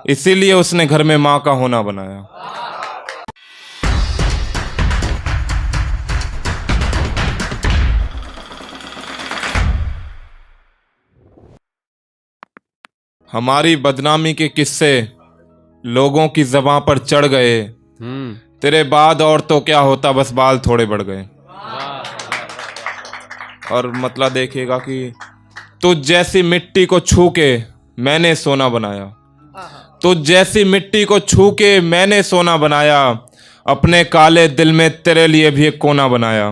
इसीलिए उसने घर में माँ का होना बनाया। हमारी बदनामी के किस्से लोगों की ज़बां पर चढ़ गए। तेरे बाद और तो क्या होता, बस बाल थोड़े बढ़ गए। और मतलब देखिएगा कि तुझ जैसी मिट्टी को छू के मैंने सोना बनाया, तुझ जैसी मिट्टी को छू के मैंने सोना बनाया, अपने काले दिल में तेरे लिए भी एक कोना बनाया।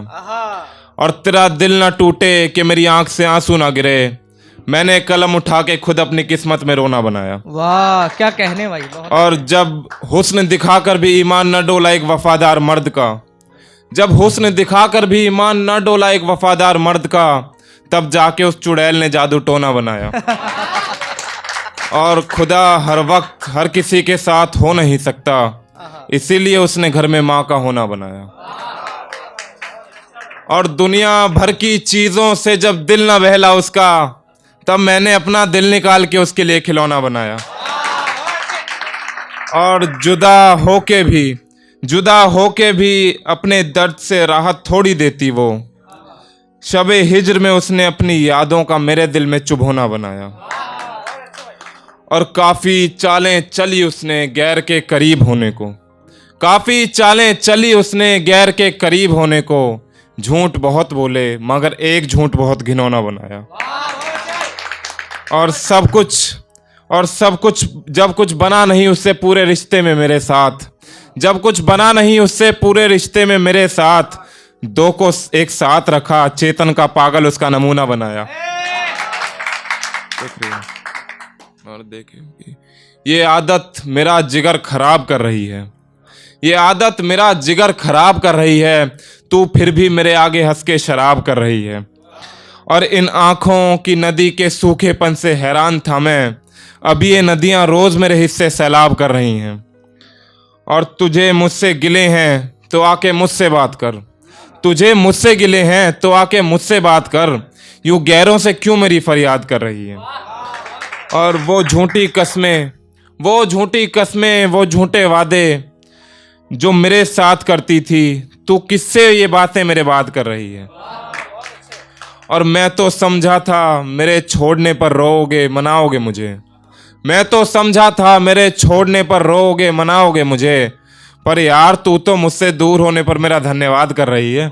और तेरा दिल ना टूटे कि मेरी आंख से आंसू ना गिरे, मैंने कलम उठा के खुद अपनी किस्मत में रोना बनाया। वाह क्या कहने भाई, बहुत। और जब हुस्न दिखाकर भी ईमान न डोला एक वफादार मर्द का, जब हुस्न दिखाकर भी ईमान न डोला एक वफादार मर्द का, तब जाके उस चुड़ैल ने जादू टोना बनाया। और खुदा हर वक्त हर किसी के साथ हो नहीं सकता, इसीलिए उसने घर में माँ का होना बनाया। और दुनिया भर की चीजों से जब दिल न बहला उसका, तब मैंने अपना दिल निकाल के उसके लिए खिलौना बनाया। और जुदा होके भी अपने दर्द से राहत थोड़ी देती वो, शबे हिज्र में उसने अपनी यादों का मेरे दिल में चुभोना बनाया। और काफ़ी चालें चली उसने गैर के करीब होने को, काफ़ी चालें चली उसने गैर के करीब होने को, झूठ बहुत बोले मगर एक झूठ बहुत घिनौना बनाया। और सब कुछ जब कुछ बना नहीं उससे पूरे रिश्ते में मेरे साथ, जब कुछ बना नहीं उससे पूरे रिश्ते में मेरे साथ, दो को एक साथ रखा, चेतन का पागल उसका नमूना बनाया। और देखिए ये आदत मेरा जिगर खराब कर रही है, ये आदत मेरा जिगर खराब कर रही है, तू फिर भी मेरे आगे हंस के शराब कर रही है। और इन आँखों की नदी के सूखेपन से हैरान था मैं, अभी ये नदियाँ रोज़ मेरे हिस्से सैलाब कर रही हैं। और तुझे मुझसे गिले हैं तो आके मुझसे बात कर, तुझे मुझसे गिले हैं तो आके मुझसे बात कर, यूँ गैरों से क्यों मेरी फरियाद कर रही है। और वो झूठी कस्में, वो झूठे वादे जो मेरे साथ करती थी, तू किससे ये बातें मेरे बात कर रही है। और मैं तो समझा था मेरे छोड़ने पर रोओगे मनाओगे मुझे, मैं तो समझा था मेरे छोड़ने पर रोओगे मनाओगे मुझे, पर यार तू तो मुझसे दूर होने पर मेरा धन्यवाद कर रही है।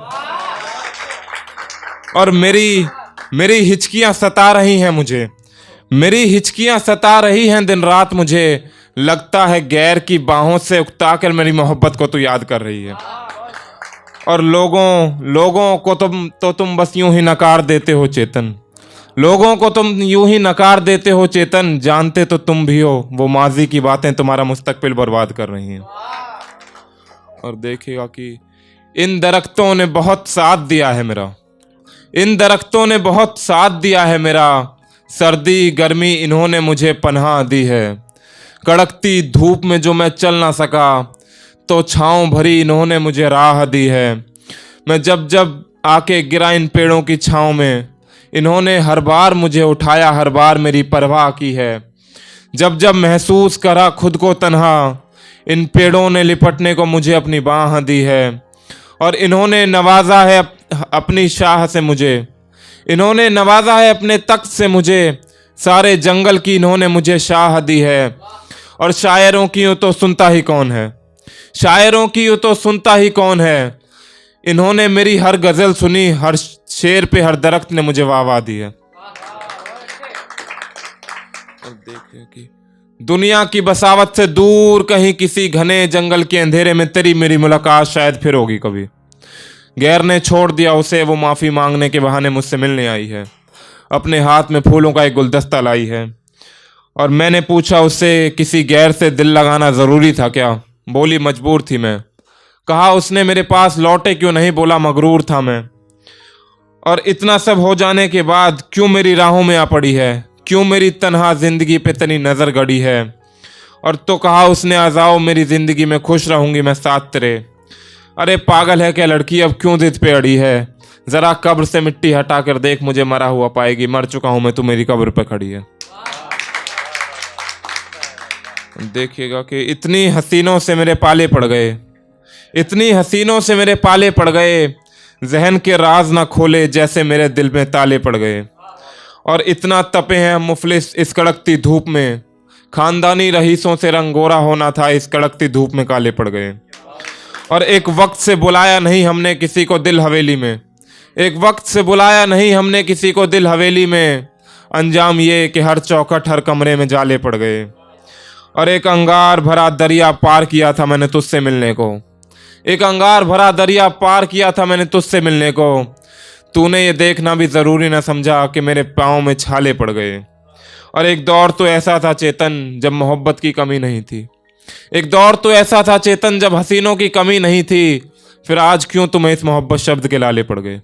और मेरी हिचकियां सता रही हैं मुझे, मेरी हिचकियां सता रही हैं दिन रात मुझे, लगता है गैर की बाहों से उकता कर मेरी मोहब्बत को तू याद कर रही है। और लोगों को तुम बस यूं ही नकार देते हो चेतन, लोगों को तुम यूं ही नकार देते हो चेतन, जानते तो तुम भी हो वो माजी की बातें तुम्हारा मुस्तकबिल बर्बाद कर रही हैं। और देखिएगा कि इन दरख्तों ने बहुत साथ दिया है मेरा, इन दरख्तों ने बहुत साथ दिया है मेरा, सर्दी गर्मी इन्होंने मुझे पनाह दी है, कड़कती धूप में जो मैं चल ना सका तो छाँव भरी इन्होंने मुझे राह दी है। मैं जब जब आके गिरा इन पेड़ों की छाँव में, इन्होंने हर बार मुझे उठाया, हर बार मेरी परवाह की है। जब जब महसूस करा खुद को तन्हा, इन पेड़ों ने लिपटने को मुझे अपनी बाह दी है। और इन्होंने नवाजा है अपनी शाह से मुझे, इन्होंने नवाजा है अपने तख्त से मुझे, सारे जंगल की इन्होंने मुझे शाह दी है। और शायरों की यूँ तो सुनता ही कौन है, शायरों की यूँ तो सुनता ही कौन है, इन्होंने मेरी हर गज़ल सुनी, हर शेर पे हर दरख्त ने मुझे वाह दी है। और देखिए कि दुनिया की बसावत से दूर कहीं किसी घने जंगल के अंधेरे में तेरी मेरी मुलाकात शायद फिर होगी कभी। गैर ने छोड़ दिया उसे, वो माफ़ी मांगने के बहाने मुझसे मिलने आई है, अपने हाथ में फूलों का एक गुलदस्ता लाई है। और मैंने पूछा उससे किसी गैर से दिल लगाना ज़रूरी था क्या, बोली मजबूर थी मैं। कहा उसने मेरे पास लौटे क्यों नहीं, बोला मगरूर था मैं। और इतना सब हो जाने के बाद क्यों मेरी राहों में आ पड़ी है, क्यों मेरी तन्हा ज़िंदगी पे तनी नज़र गड़ी है। और तो कहा उसने आ जाओ मेरी ज़िंदगी में, खुश रहूँगी मैं साथ तेरे। अरे पागल है क्या लड़की, अब क्यों जिद पे अड़ी है, ज़रा कब्र से मिट्टी हटा कर देख मुझे मरा हुआ पाएगी, मर चुका हूँ मैं तू मेरी कब्र पे खड़ी है। देखिएगा कि इतनी हसीनों से मेरे पाले पड़ गए, इतनी हसीनों से मेरे पाले पड़ गए, जहन के राज ना खोले जैसे मेरे दिल में ताले पड़ गए। और इतना तपे हैं हम मुफलिस इस कड़कती धूप में, खानदानी रईसों से रंगोरा होना था, इस कड़कती धूप में काले पड़ गए। और एक वक्त से बुलाया नहीं हमने किसी को दिल हवेली में, एक वक्त से बुलाया नहीं हमने किसी को दिल हवेली में, अंजाम ये कि हर चौखट हर कमरे में जाले पड़ गए। और एक अंगार भरा दरिया पार किया था मैंने तुझसे मिलने को, एक अंगार भरा दरिया पार किया था मैंने तुझसे मिलने को, तूने ये देखना भी ज़रूरी ना समझा कि मेरे पाँव में छाले पड़ गए। और एक दौर तो ऐसा था चेतन जब मोहब्बत की कमी नहीं थी, एक दौर तो ऐसा था चेतन जब हसीनों की कमी नहीं थी, फिर आज क्यों तुम्हें इस मोहब्बत शब्द के लाले पड़ गए।